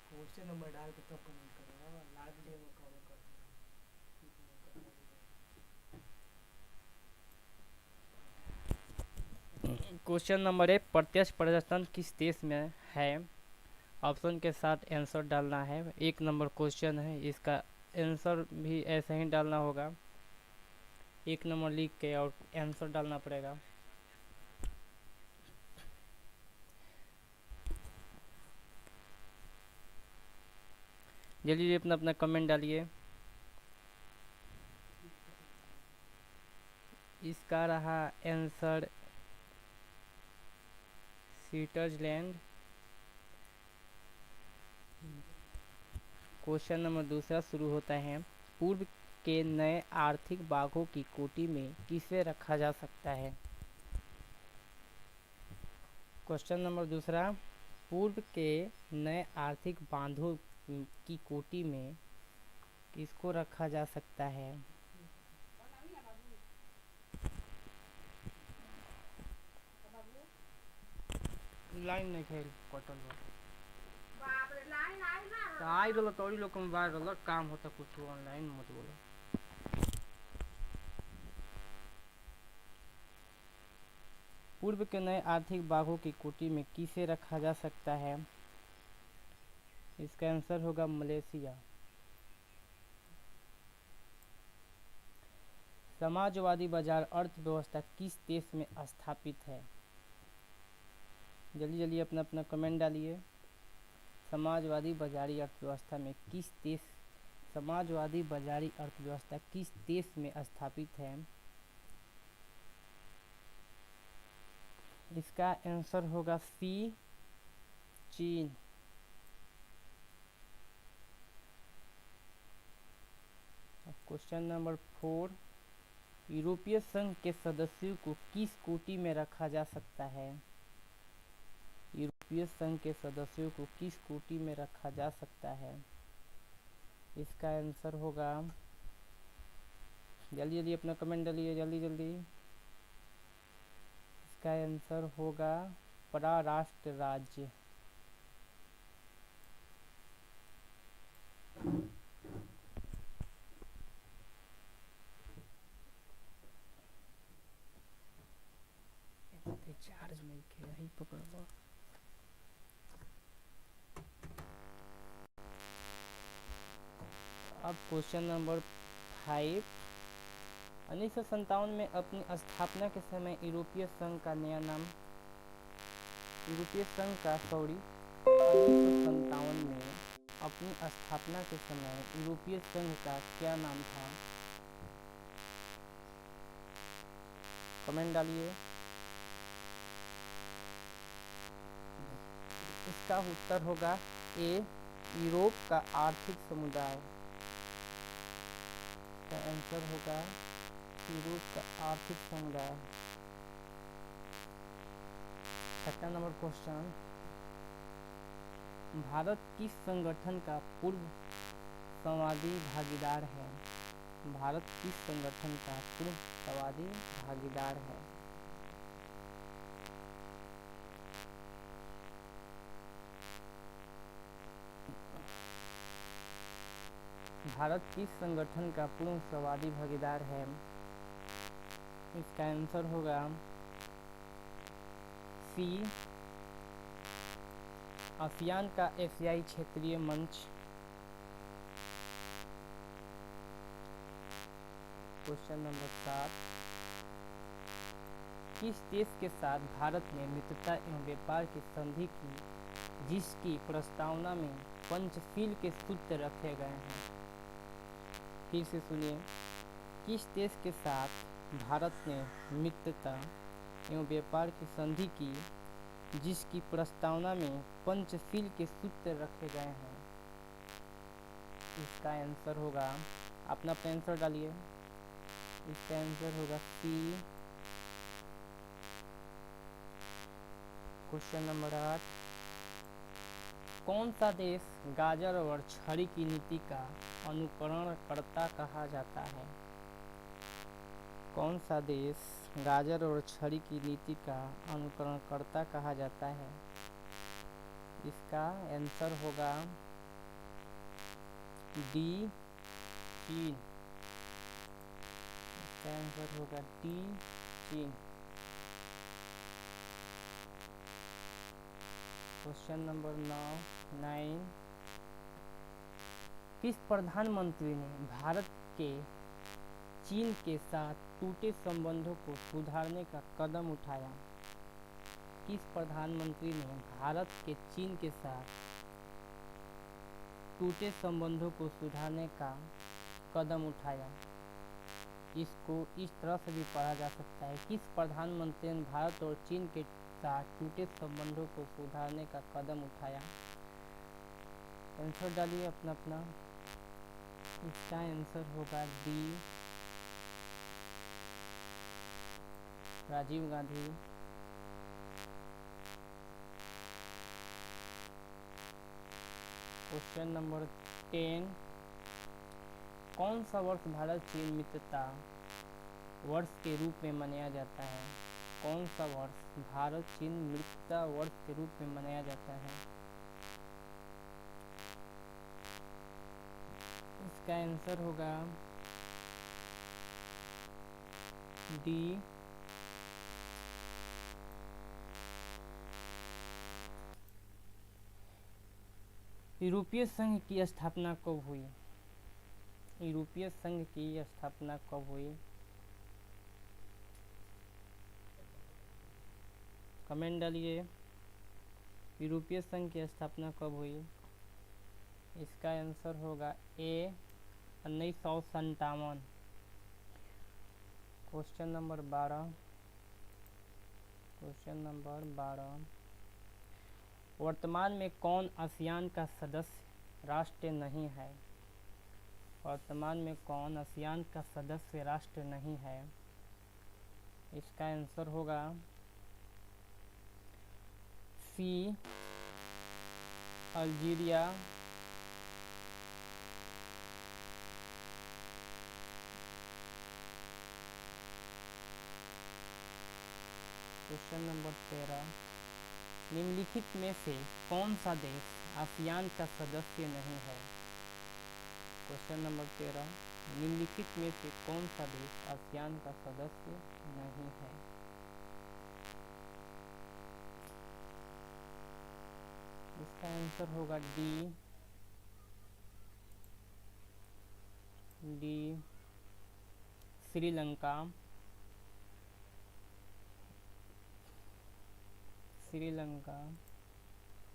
Question number डाल के तब कमेंट करो, लाइव डेमो करो कर। क्वेश्चन नंबर 1, प्रत्यक्ष प्रदर्शन किस देश में है? ऑप्शन के साथ आंसर डालना है। 1 नंबर क्वेश्चन है, इसका आंसर भी ऐसे ही डालना होगा। 1 नंबर लिख के और आंसर डालना पड़ेगा। जल्दी अपना अपना कमेंट डालिए। इसका रहा आंसर स्विट्जरलैंड। क्वेश्चन नंबर 2 शुरू होता है। पूर्व के नए आर्थिक बाघों की कोटि में किसे रखा जा सकता है? क्वेश्चन नंबर 2, पूर्व के नए आर्थिक बांधों की कोटि में किसको रखा जा सकता है? लाइन नहीं खेल कटल आई गल तो लोग बाहर गल काम होता कुछ ऑनलाइन मत बोलो। पूर्व के नए आर्थिक बाघों की कोटि में किसे रखा जा सकता है? इसका आंसर होगा मलेशिया। समाजवादी बाजार अर्थव्यवस्था किस देश में स्थापित है? जल्दी जल्दी अपना अपना कमेंट डालिए। समाजवादी बाजारी अर्थव्यवस्था में किस देश समाजवादी बाजारी अर्थव्यवस्था किस देश में स्थापित है? इसका आंसर होगा सी, चीन। क्वेश्चन नंबर 4, यूरोपीय संघ के सदस्यों को किस कोटि में रखा जा सकता है? यूरोपीय संघ के सदस्यों को किस कोटि में रखा जा सकता है? इसका आंसर होगा, जल्दी जल्दी अपना कमेंट डालिए जल्दी जल्दी। इसका आंसर होगा परराष्ट्र राज्य। चार्ज नहीं किया ही पकड़ लो। अब क्वेश्चन नंबर 5, 1957 में अपनी स्थापना के समय यूरोपीय संघ का नया नाम यूरोपीय संघ का 1957 में अपनी स्थापना के समय यूरोपीय संघ का क्या नाम था? कमेंट डालिए। इसका उत्तर होगा ए, यूरोप का आर्थिक समुदाय। का आंसर होगा यूरोप का आर्थिक समुदाय। 6 नंबर क्वेश्चन, भारत किस संगठन का पूर्व संवादी भागीदार है? भारत किस संगठन का पूर्व संवादी भागीदार है? भारत किस संगठन का पूर्ण संवादी भागीदार है? इसका आंसर होगा सी, आसियान का एशियाई क्षेत्रीय मंच। क्वेश्चन नंबर 7, किस देश के साथ भारत ने मित्रता एवं व्यापार की संधि की जिसकी प्रस्तावना में पंचशील के सूत्र रखे गए हैं? फिर से सुनिए, किस देश के साथ भारत ने मित्रता एवं व्यापार की संधि की जिसकी प्रस्तावना में पंचशील के सूत्र रखे गए हैं? इसका आंसर होगा, अपना आंसर डालिए। इसका आंसर होगा सी, क्वेश्चन नंबर 8, कौन सा देश गाजर और छड़ी की नीति का अनुकरणकर्ता कहा जाता है? कौन सा देश गाजर और छड़ी की नीति का अनुकरणकर्ता कहा जाता है? इसका आंसर होगा डी, चीन। इसका आंसर होगा डी, चीन। क्वेश्चन नंबर 9, किस प्रधानमंत्री ने भारत के चीन के साथ टूटे संबंधों को सुधारने का कदम उठाया? किस प्रधानमंत्री ने भारत के चीन के साथ टूटे संबंधों को सुधारने का कदम उठाया? इसको इस तरह से भी पढ़ा जा सकता है, किस प्रधानमंत्री ने भारत और चीन के साथ टूटे संबंधों को सुधारने का कदम उठाया? आंसर डालिए अपना अपना। इसका आंसर होगा D, Rajiv Gandhi. Question number 10, कौन सा वर्ष भारत चीन मित्रता वर्ष के रूप में मनाया जाता है? कौन सा वर्ष भारत चीन मित्रता वर्ष के रूप में मनाया जाता है? इसका आंसर होगा डी, यूरोपीय संघ की स्थापना कब हुई? यूरोपीय संघ की स्थापना कब हुई? कमेंट डालिए, यूरोपीय संघ की स्थापना कब हुई? इसका आंसर होगा ए, 1957। क्वेश्चन नंबर 12, वर्तमान में कौन आसियान का सदस्य राष्ट्र नहीं है? वर्तमान में कौन आसियान का सदस्य राष्ट्र नहीं है? इसका आंसर होगा सी, अल्जीरिया। क्वेश्चन नंबर 13, निम्नलिखित में से कौन सा देश आसियान का सदस्य नहीं है? क्वेश्चन नंबर 13, निम्नलिखित में से कौन सा देश आसियान का सदस्य नहीं है? इसका आंसर होगा D, Sri Lanka.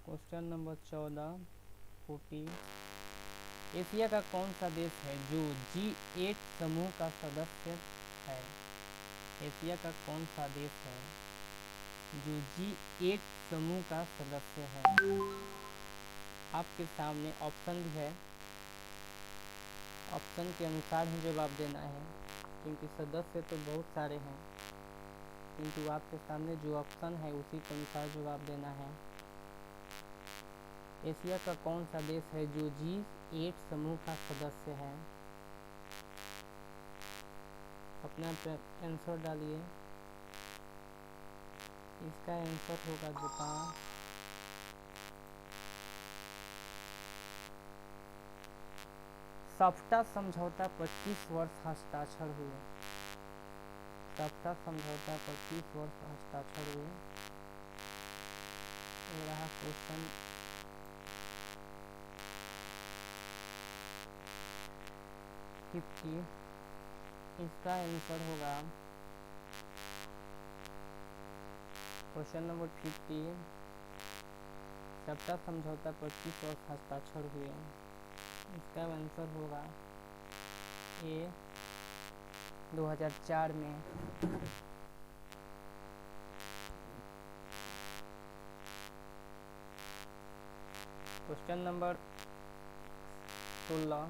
Question number 14, Asia का कौन सा देश है जो G8 समूह का सदस्य है? एशिया का कौन सा देश है जो G8 समूह का सदस्य है? आपके सामने ऑप्शन भी है, ऑप्शन के अनुसार ही जवाब देना है, क्योंकि सदस्य तो बहुत सारे हैं, किंतु आपके सामने जो ऑप्शन है उसी के अनुसार जवाब देना है। एशिया का कौन सा देश है जो G8 समूह का सदस्य है? अपना आंसर डालिए। इसका आंसर होगा जापान। साफ्टा समझौता पर 30 वर्ष हस्ताक्षर हुए? साफ्टा समझौता पर 30 वर्ष हस्ताक्षर हुए। ये रहा क्वेश्चन। इसका आंसर होगा क्वेश्चन नंबर 50, साफ्टा समझौता पर 30 वर्ष हस्ताक्षर हुए। इसका आंसर होगा ए, 2004 में। क्वेश्चन नंबर 16,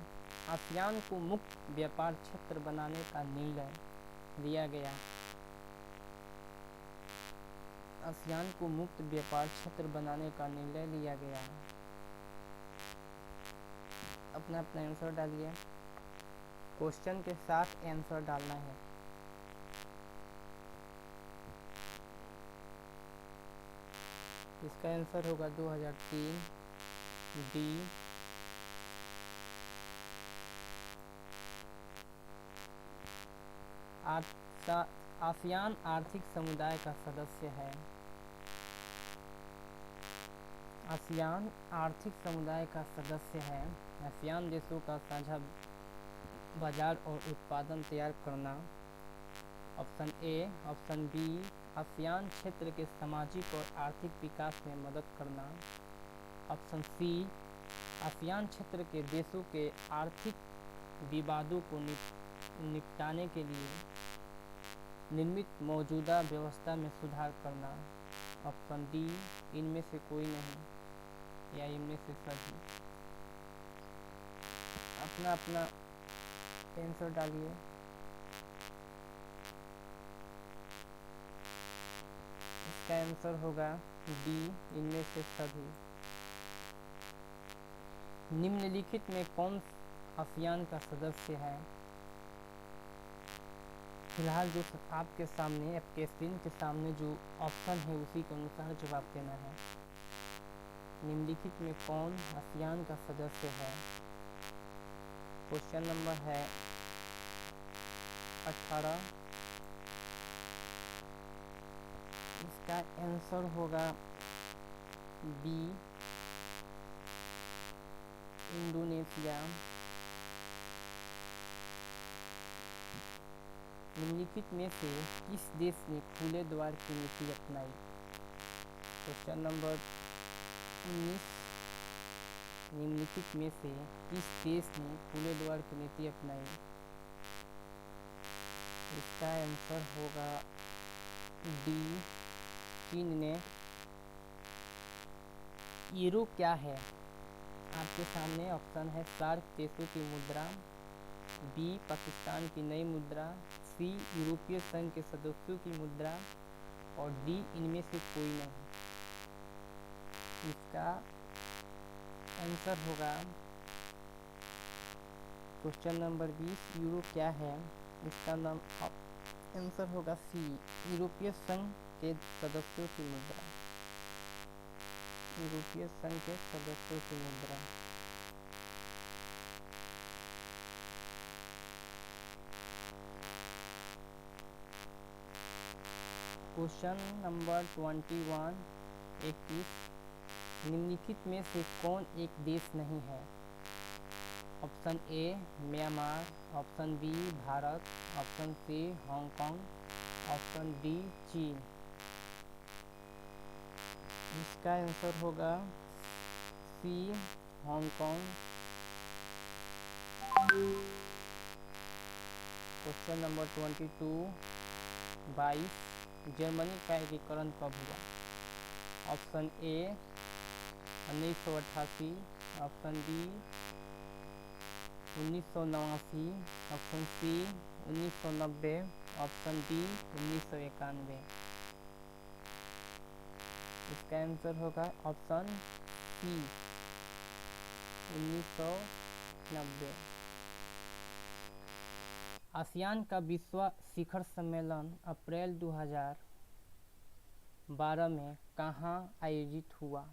आसियान को मुक्त व्यापार क्षेत्र बनाने का निर्णय लिया गया? आसियान को मुक्त व्यापार क्षेत्र बनाने का निर्णय लिया गया। अपना अपना आंसर डालिए, क्वेश्चन के साथ आंसर डालना है। इसका आंसर होगा 2003 डी। आसियान आर्थिक समुदाय का सदस्य है। आसियान आर्थिक समुदाय का सदस्य है। आसियान देशों का साझा बाजार और उत्पादन तैयार करना। Option A. Option B, ASEAN क्षेत्र के सामाजिक और आर्थिक विकास में मदद करना। ऑप्शन सी, आसियान क्षेत्र के देशों के आर्थिक विवादों को निपटाने के लिए निर्मित मौजूदा व्यवस्था में सुधार करना। ऑप्शन डी, इनमें से कोई नहीं या इनमें से सभी। अपना अपना आंसर डालिए। इसका आंसर होगा डी, इनमें से सभी। निम्नलिखित में कौन आसियान का सदस्य है? फिलहाल जो आपके सामने, आपके स्क्रीन के सामने जो ऑप्शन है उसी के अनुसार जवाब देना है। निम्नलिखित में कौन आसियान का सदस्य है? क्वेश्चन नंबर है 18। इसका आंसर होगा बी, इंडोनेशिया। निम्नलिखित में से किस देश ने खुले द्वार की नीति अपनाई? Question number 19। निम्नलिखित में से किस देश ने खुले द्वार की नीति अपनाई? इसका आंसर होगा डी, चीन ने। यूरो क्या है? आपके सामने ऑप्शन है सार्क देशों की मुद्रा, बी, पाकिस्तान की नई मुद्रा, सी, यूरोपीय संघ के सदस्यों की मुद्रा और डी, इनमें से कोई नहीं। इसका आंसर होगा क्वेश्चन नंबर 20, यूरो क्या है? इसका नाम आंसर होगा सी, यूरोपीय संघ के सदस्यों की मुद्रा। यूरोपीय संघ के सदस्यों की मुद्रा। Question number 21, 21। निम्नलिखित में से कौन एक देश नहीं है? Option A, Myanmar. Option B, Bharat. Option C, Hong Kong. Option D, चीन। इसका आंसर होगा C, Hong Kong. Question number 22, 22। Germany का एकीकरण कब हुआ? Option A 1988, option B 1989, option C 1990, option D 1991। इसका आंसर होगा ऑप्शन सी 1990। आसियान का विश्व शिखर सम्मेलन अप्रैल 2012 में कहाँ आयोजित हुआ?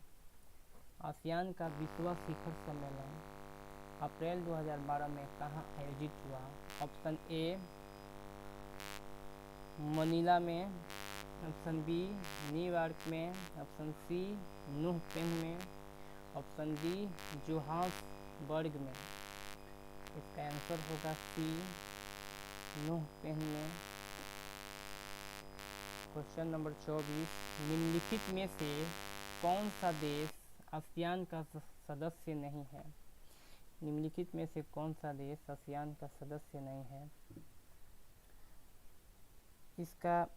आसियान का विश्व शिखर सम्मेलन अप्रैल 2012 में कहाँ आयोजित हुआ? ऑप्शन ए मनीला में, ऑप्शन बी न्यूयॉर्क में, ऑप्शन सी नूह पेन में, ऑप्शन डी जोहान्सबर्ग में। इसका आंसर होगा सी नूह पेन में। क्वेश्चन नंबर 24, निम्नलिखित में से कौन सा देश आसियान का सदस्य नहीं है? निम्नलिखित में से कौन सा देश आसियान का सदस्य नहीं है? इसका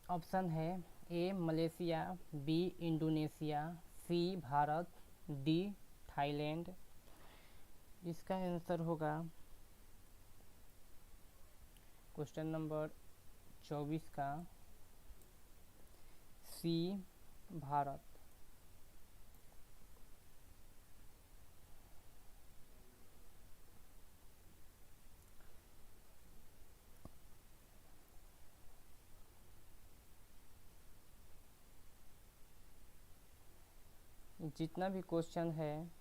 ऑप्शन है A Malaysia, B Indonesia, C Bharat, D Thailand. इसका आंसर होगा क्वेश्चन नंबर 24 का सी भारत। जितना भी क्वेश्चन है